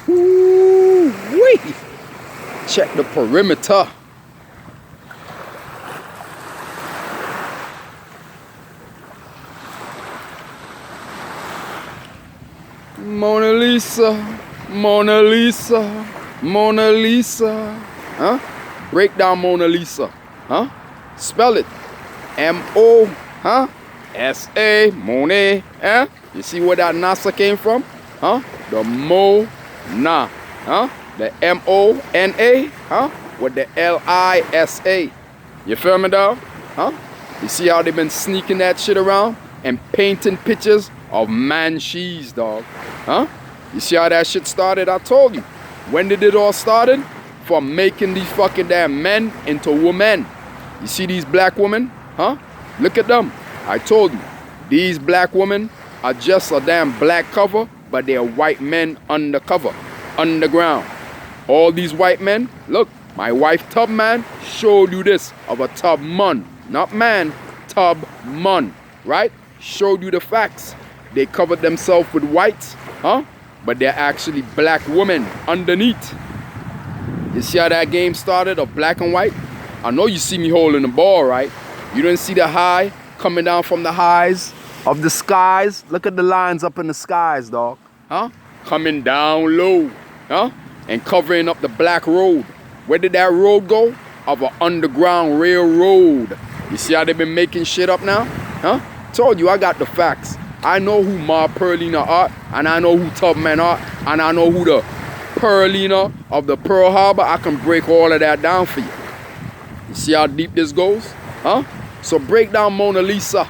Woo-wee. Check the perimeter. Mona Lisa, Mona Lisa, Mona Lisa. Huh? Break down Mona Lisa. Huh? Spell it. M-O, huh? S-A, Monet, huh? You see where that NASA came from? Huh? The Mo-Na, huh? The M-O-N-A, huh? With the L-I-S-A. You feel me, dog? Huh? You see how they've been sneaking that shit around and painting pictures of man cheese, dog? Huh? You see how that shit started? I told you. When did it all started? From making these fucking damn men into women. You see these black women? Huh? Look at them. I told you. These black women are just a damn black cover, but they're white men undercover, underground. All these white men, look, my wife Tub Man showed you this of a tub man. Not man, tub man, right? Showed you the facts. They covered themselves with whites, huh? But they're actually black women underneath. You see how that game started of black and white? I know you see me holding the ball, right? You didn't see the high coming down from the highs of the skies? Look at the lines up in the skies, dog. Huh? Coming down low, huh? And covering up the black road. Where did that road go? Of an underground railroad. You see how they've been making shit up now? Huh? Told you I got the facts. I know who Ma Pearlina are, and I know who Tubman are, and I know who the Pearlina of the Pearl Harbor. I can break all of that down for you. You see how deep this goes? Huh? So break down Mona Lisa.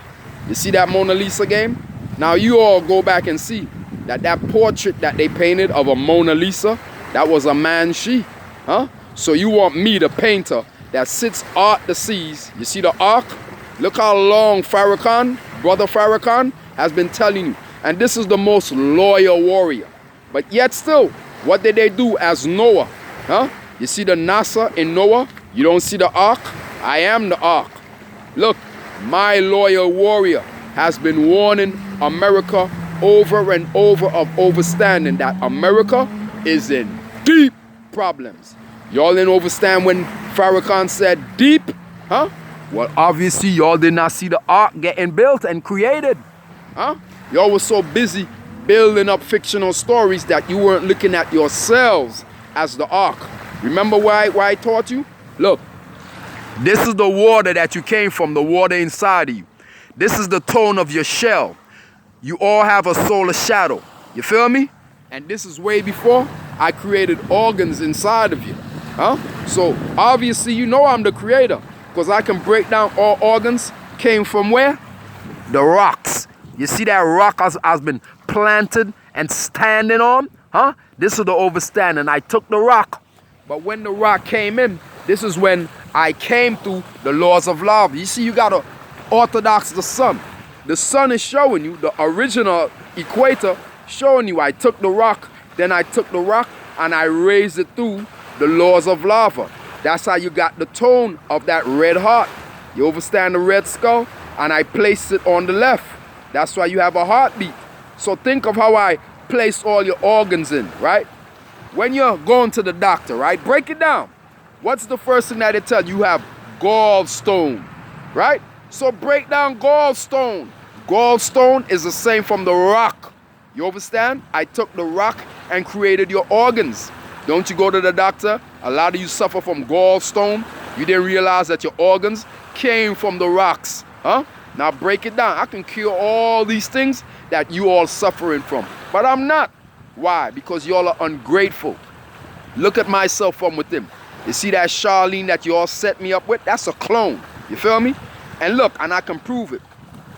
You see that Mona Lisa game? Now you all go back and see that that portrait that they painted of a Mona Lisa, that was a man she. Huh? So you want me, the painter, that sits out the seas. You see the ark? Look how long Farrakhan, brother Farrakhan, has been telling you. And this is the most loyal warrior. But yet still, what did they do as Noah? Huh? You see the NASA in Noah? You don't see the ark? I am the ark. Look, my loyal warrior has been warning America over and over of overstanding that America is in deep problems. Y'all didn't understand when Farrakhan said deep? Huh? Well, obviously y'all did not see the ark getting built and created. Huh? Y'all were so busy building up fictional stories that you weren't looking at yourselves as the ark. Remember why I taught you? Look, this is the water that you came from, the water inside of you. This is the tone of your shell. You all have a solar shadow. You feel me? And this is way before I created organs inside of you. Huh? So obviously you know I'm the creator, because I can break down all organs came from where? The rocks. You see that rock has been planted and standing on? Huh? This is the overstanding. I took the rock. But when the rock came in, this is when I came through the laws of love. You see, you got to orthodox the sun. The sun is showing you, the original equator, showing you I took the rock, then I took the rock and I raised it through the laws of lava. That's how you got the tone of that red heart. You understand the red skull? And I placed it on the left. That's why you have a heartbeat. So think of how I placed all your organs in, right? When you're going to the doctor, right? Break it down. What's the first thing that they tell you? You have gallstone, right? So break down gallstone. Gallstone is the same from the rock. You understand? I took the rock and created your organs. Don't you go to the doctor? A lot of you suffer from gallstone. You didn't realize that your organs came from the rocks. Huh? Now break it down. I can cure all these things that you all suffering from. But I'm not. Why? Because y'all are ungrateful. Look at myself from within. You see that Charlene that you all set me up with? That's a clone. You feel me? And look, and I can prove it.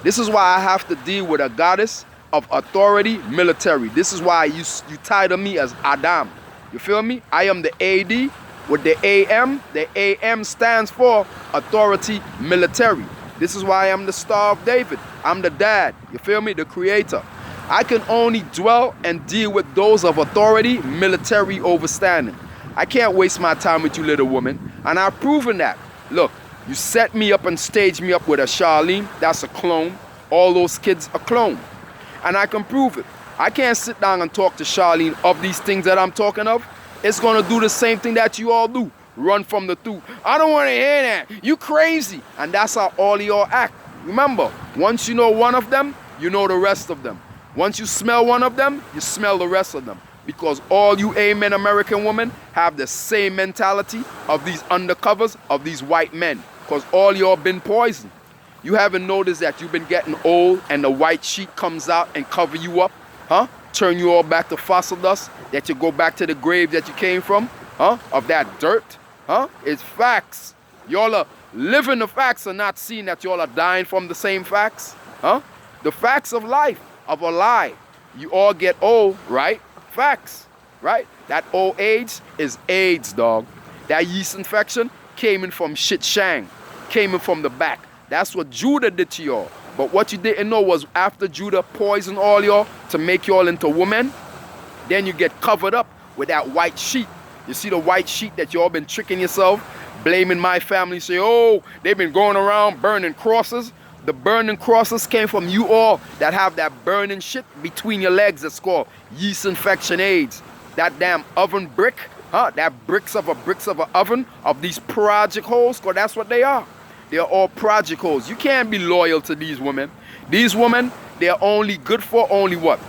This is why I have to deal with a goddess of authority, military. This is why you title me as Adam. You feel me? I am the AD with the AM. The AM stands for authority, military. This is why I'm the Star of David. I'm the dad. You feel me? The creator. I can only dwell and deal with those of authority, military, overstanding. I can't waste my time with you, little woman. And I've proven that. Look, you set me up and staged me up with a Charlene. That's a clone. All those kids are clone. And I can prove it. I can't sit down and talk to Charlene of these things that I'm talking of. It's going to do the same thing that you all do. Run from the truth. I don't want to hear that. You crazy. And that's how all of y'all act. Remember, once you know one of them, you know the rest of them. Once you smell one of them, you smell the rest of them. Because all you amen American women have the same mentality of these undercovers, of these white men. Because all y'all been poisoned. You haven't noticed that you've been getting old and the white sheet comes out and cover you up? Huh? Turn you all back to fossil dust? That you go back to the grave that you came from? Huh? Of that dirt? Huh? It's facts. Y'all are living the facts and not seeing that y'all are dying from the same facts? Huh? The facts of life, of a lie. You all get old, right? Facts, right? That old age is AIDS, dog. That yeast infection came in from shit shang, came in from the back. That's what Judah did to y'all. But what you didn't know was after Judah poisoned all y'all to make y'all into women, then you get covered up with that white sheet. You see the white sheet that y'all been tricking yourself, blaming my family, say, oh, they've been going around burning crosses. The burning crosses came from you all that have that burning shit between your legs that's called yeast infection AIDS. That damn oven brick, huh? That bricks of a oven of these project holes, because that's what they are. They're all project holes. You can't be loyal to these women. These women, they're only good for only what?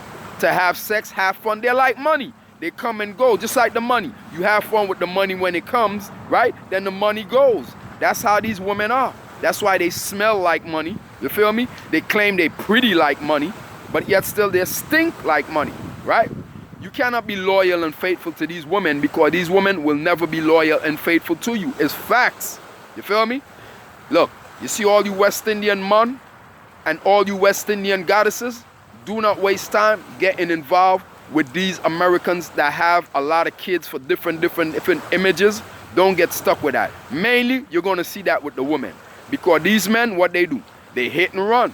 To have sex, have fun. They're like money. They come and go, just like the money. You have fun with the money when it comes, right? Then the money goes. That's how these women are. That's why they smell like money. You feel me? They claim they pretty like money, but yet still they stink like money, right? You cannot be loyal and faithful to these women because these women will never be loyal and faithful to you. It's facts. You feel me? Look, you see all you West Indian men and all you West Indian goddesses, do not waste time getting involved with these Americans that have a lot of kids for different images. Don't get stuck with that. Mainly, you're going to see that with the women. Because these men, what they do? They hit and run.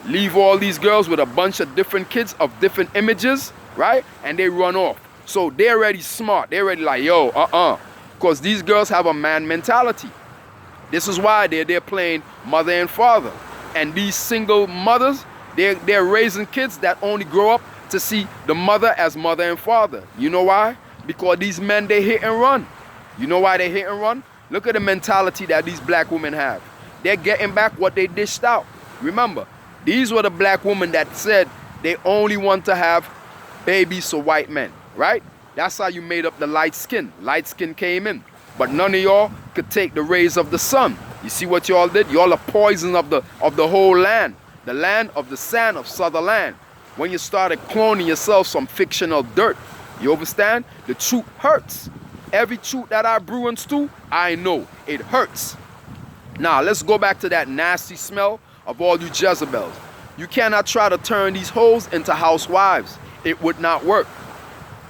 Leave all these girls with a bunch of different kids of different images, right? And they run off. So they're already smart. They're already like, yo, Because these girls have a man mentality. This is why they're playing mother and father. And these single mothers, they're raising kids that only grow up to see the mother as mother and father. You know why? Because these men, they hit and run. You know why they hit and run? Look at the mentality that these black women have. They're getting back what they dished out. Remember, these were the black women that said they only want to have babies for white men, right? That's how you made up the light skin. Light skin came in. But none of y'all could take the rays of the sun. You see what y'all did? Y'all are poison of the whole land. The land of the sand of Sutherland. When you started cloning yourself some fictional dirt. You understand? The truth hurts. Every truth that I brew and stew, I know. It hurts. Now, let's go back to that nasty smell of all you Jezebels. You cannot try to turn these hoes into housewives. It would not work.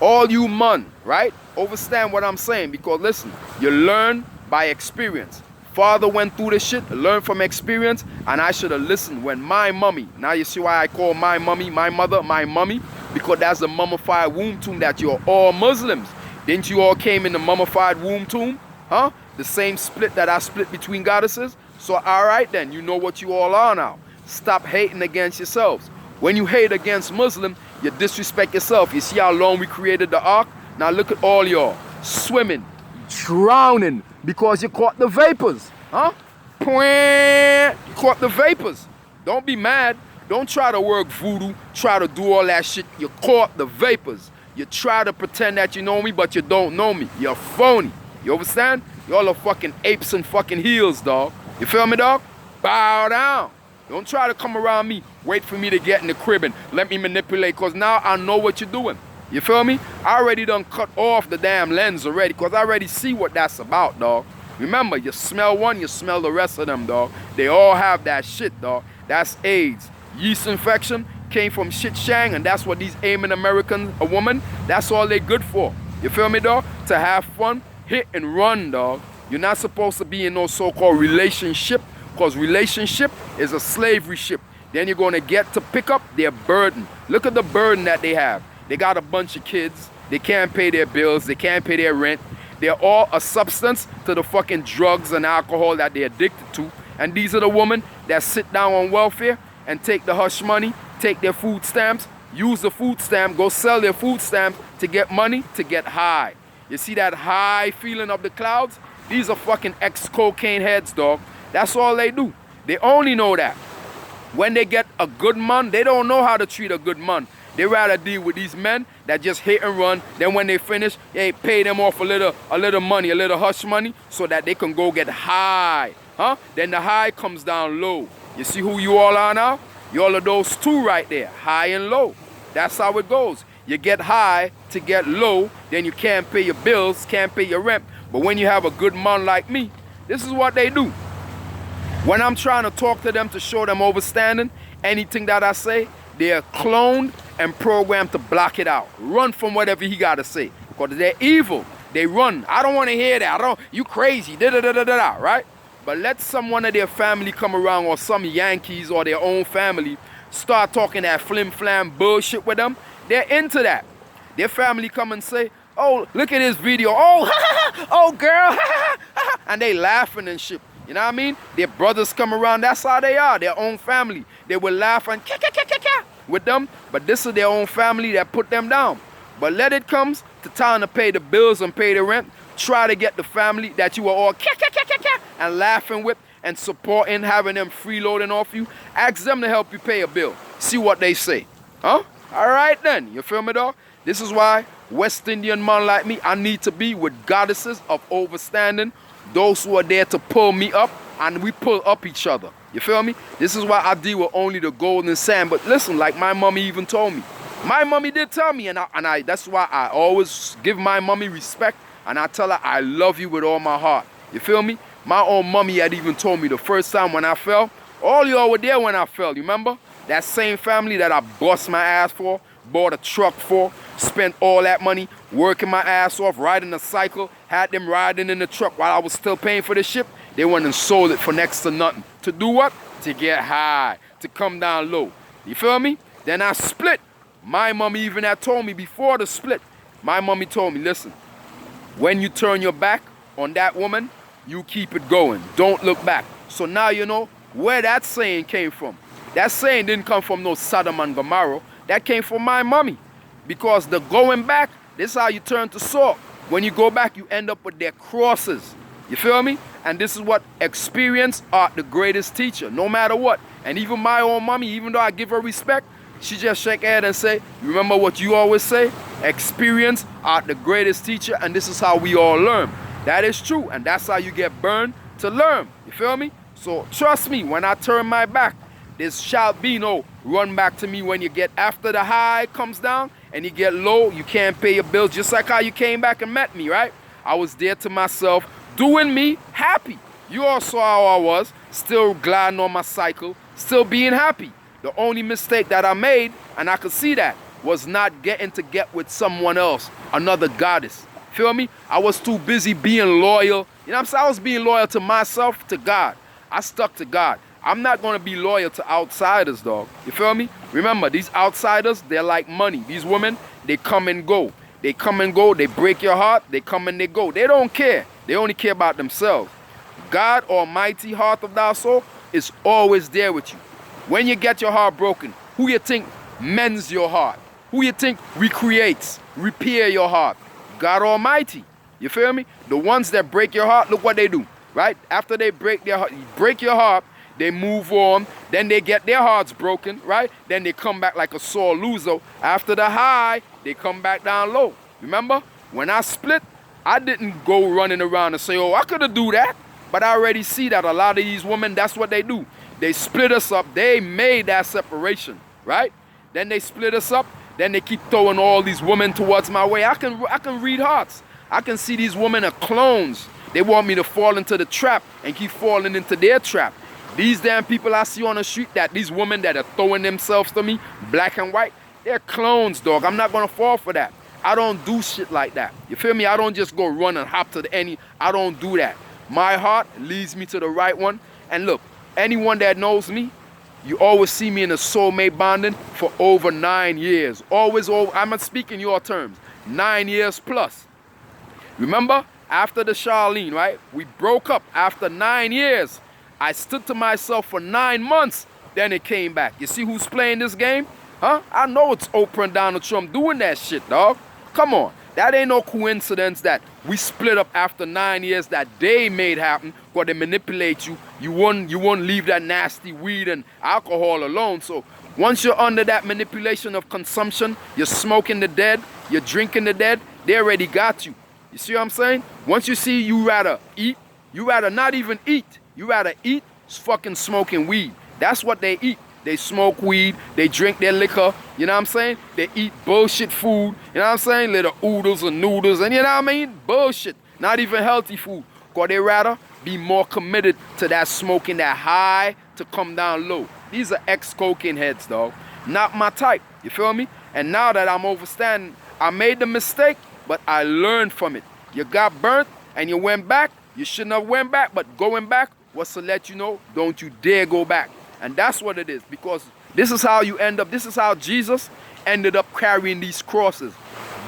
All you men, right? Understand what I'm saying, because listen, you learn by experience. Father went through the shit, learned from experience, and I should have listened when my mommy, now you see why I call my mommy, my mother, my mommy, because that's the mummified womb tomb that you're all Muslims. Didn't you all came in the mummified womb tomb? Huh? The same split that I split between goddesses? So all right then, you know what you all are now. Stop hating against yourselves. When you hate against Muslim, you disrespect yourself. You see how long we created the ark? Now look at all y'all swimming, drowning because you caught the vapors. Huh? You caught the vapors. Don't be mad. Don't try to work voodoo, try to do all that shit. You caught the vapors. You try to pretend that you know me, but you don't know me. You're phony. You understand? Y'all are fucking apes and fucking heels, dog. You feel me, dog? Bow down. Don't try to come around me. Wait for me to get in the crib and let me manipulate, because now I know what you're doing. You feel me? I already done cut off the damn lens already, because I already see what that's about, dog. Remember, you smell one, you smell the rest of them, dog. They all have that shit, dog. That's AIDS. Yeast infection came from shit shang, and that's what these aiming American a woman, that's all they good for. You feel me, dog? To have fun, hit and run, dog. You're not supposed to be in no so-called relationship, because relationship is a slavery ship. Then you're going to get to pick up their burden. Look at the burden that they have. They got a bunch of kids. They can't pay their bills. They can't pay their rent. They're all a substance to the fucking drugs and alcohol that they're addicted to. And these are the women that sit down on welfare and take the hush money, take their food stamps, use the food stamp, go sell their food stamps to get money, to get high. You see that high feeling of the clouds? These are fucking ex-cocaine heads, dog. That's all they do. They only know that. When they get a good man, they don't know how to treat a good man. They rather deal with these men that just hit and run. Then when they finish, they pay them off a little money, a little hush money, so that they can go get high. Huh? Then the high comes down low. You see who you all are now? You all are those two right there, high and low. That's how it goes. You get high to get low, then you can't pay your bills, can't pay your rent. But when you have a good man like me, this is what they do. When I'm trying to talk to them to show them overstanding, anything that I say, they're cloned and programmed to block it out. Run from whatever he got to say. Because they're evil. They run. I don't want to hear that. You crazy. Da-da-da-da-da-da, right? But let someone of their family come around, or some Yankees or their own family start talking that flim-flam bullshit with them. They're into that. Their family come and say, oh, look at this video. Oh, oh, girl. And they laughing and shit. You know what I mean? Their brothers come around. That's how they are. Their own family. They will laugh and with them. But this is their own family that put them down. But let it comes to time to pay the bills and pay the rent. Try to get the family that you are all and laughing with and supporting, having them freeloading off you. Ask them to help you pay a bill. See what they say. Huh? All right then. You feel me, dog? This is why West Indian man like me, I need to be with goddesses of overstanding. Those who are there to pull me up, and we pull up each other. You feel me? This is why I deal with only the golden sand. But listen, like my mommy even told me. My mommy did tell me, and I that's why I always give my mommy respect, and I tell her I love you with all my heart. You feel me? My own mommy had even told me the first time when I fell, all y'all were there when I fell, you remember? That same family that I bust my ass for, bought a truck for, spent all that money, working my ass off, riding a cycle, had them riding in the truck while I was still paying for the ship. They went and sold it for next to nothing. To do what? To get high, to come down low. You feel me? Then I split. My mommy even had told me before the split, my mommy told me, listen, when you turn your back on that woman, you keep it going. Don't look back. So now you know where that saying came from. That saying didn't come from no Sodom and Gomorrah. That came from my mommy. Because the going back, this is how you turn to salt. When you go back, you end up with their crosses. You feel me? And this is what experience are the greatest teacher, no matter what. And even my own mommy, even though I give her respect, she just shake her head and say, remember what you always say? Experience are the greatest teacher, and this is how we all learn. That is true, and that's how you get burned to learn. You feel me? So trust me, when I turn my back, there shall be no run back to me. When you get after the high comes down and you get low, you can't pay your bills. Just like how you came back and met me, right? I was there to myself, doing me happy. You all saw how I was, still gliding on my cycle, still being happy. The only mistake that I made, and I could see that, was not getting to get with someone else, another goddess. Feel me? I was too busy being loyal. You know what I'm saying? I was being loyal to myself, to God. I stuck to God. I'm not going to be loyal to outsiders, dog. You feel me? Remember, these outsiders, they're like money. These women, they come and go. They come and go. They break your heart. They come and they go. They don't care. They only care about themselves. God Almighty, heart of thou soul, is always there with you. When you get your heart broken, who you think mends your heart? Who you think recreates, repair your heart? God Almighty. You feel me? The ones that break your heart, look what they do, right? After they break your heart, they move on. Then they get their hearts broken, right? Then they come back like a sore loser. After the high, they come back down low. Remember? When I split, I didn't go running around and say, oh, I could have do that. But I already see that a lot of these women, that's what they do. They split us up. They made that separation, right? Then they split us up. Then they keep throwing all these women towards my way. I can read hearts. I can see these women are clones. They want me to fall into the trap and keep falling into their trap. These damn people I see on the street, these women that are throwing themselves to me, black and white, they're clones, dog. I'm not going to fall for that. I don't do shit like that. You feel me? I don't just go run and hop to I don't do that. My heart leads me to the right one. And look, anyone that knows me, you always see me in a soulmate bonding for over 9 years. Always, I'm not speaking your terms. 9 years plus. Remember, after the Charlene, right? We broke up after 9 years. I stood to myself for 9 months. Then it came back. You see who's playing this game? Huh? I know it's Oprah and Donald Trump doing that shit, dog. Come on. That ain't no coincidence that we split up after 9 years that they made happen because they manipulate you. You won't leave that nasty weed and alcohol alone. So once you're under that manipulation of consumption, you're smoking the dead, you're drinking the dead, they already got you. You see what I'm saying? Once you see you rather eat, you rather not even eat. You rather eat fucking smoking weed. That's what they eat. They smoke weed, they drink their liquor, you know what I'm saying? They eat bullshit food, you know what I'm saying? Little oodles and noodles, and you know what I mean? Bullshit, not even healthy food. Because they rather be more committed to that smoking, that high to come down low. These are ex-cocaine heads, dog. Not my type, you feel me? And now that I'm overstanding, I made the mistake, but I learned from it. You got burnt and you went back. You shouldn't have went back, but going back was to let you know, don't you dare go back. And that's what it is, because this is how you end up. This is how Jesus ended up carrying these crosses.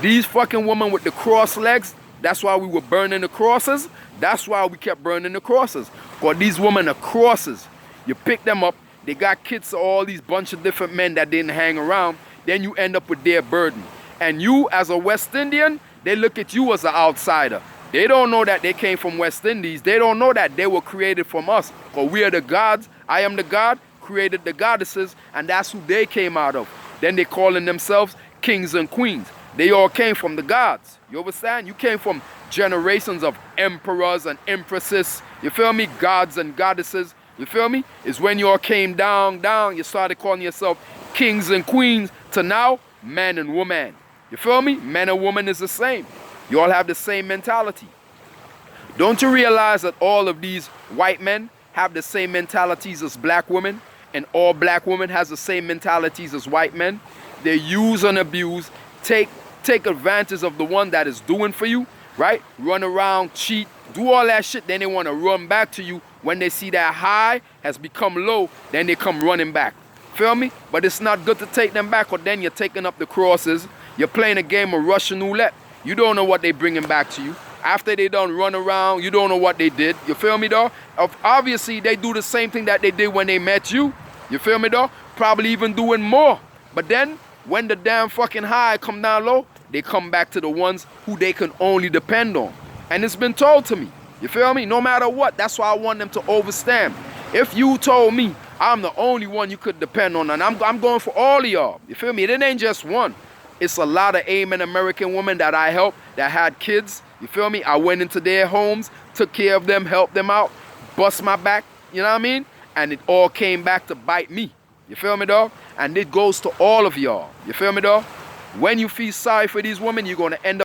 These fucking women with the cross legs, that's why we were burning the crosses. That's why we kept burning the crosses. Because these women are crosses. You pick them up, they got kids to all these bunch of different men that didn't hang around, then you end up with their burden. And you, as a West Indian, they look at you as an outsider. They don't know that they came from West Indies. They don't know that they were created from us. Because we are the gods. I am the God, created the goddesses, and that's who they came out of. Then they calling themselves kings and queens. They all came from the gods. You understand? You came from generations of emperors and empresses. You feel me? Gods and goddesses. You feel me? It's when you all came down, you started calling yourself kings and queens to now man and woman. You feel me? Man and woman is the same. You all have the same mentality. Don't you realize that all of these white men have the same mentalities as black women, and all black women has the same mentalities as white men? They use and abuse, take advantage of the one that is doing for you, right? Run around, cheat, do all that shit, then they want to run back to you. When they see that high has become low, then they come running back. Feel me? But it's not good to take them back, or then you're taking up the crosses. You're playing a game of Russian roulette. You don't know what they bringing back to you. After they done run around, you don't know what they did. You feel me, though? Obviously, they do the same thing that they did when they met you. You feel me, though? Probably even doing more. But then, when the damn fucking high come down low, they come back to the ones who they can only depend on. And it's been told to me. You feel me? No matter what, that's why I want them to overstand. If you told me I'm the only one you could depend on, and I'm going for all of y'all. You feel me? It ain't just one. It's a lot of Amen American women that I helped that had kids. You feel me? I went into their homes, took care of them, helped them out, bust my back, you know what I mean? And it all came back to bite me. You feel me, dog? And it goes to all of y'all. You feel me, dog? When you feel sorry for these women, you're going to end up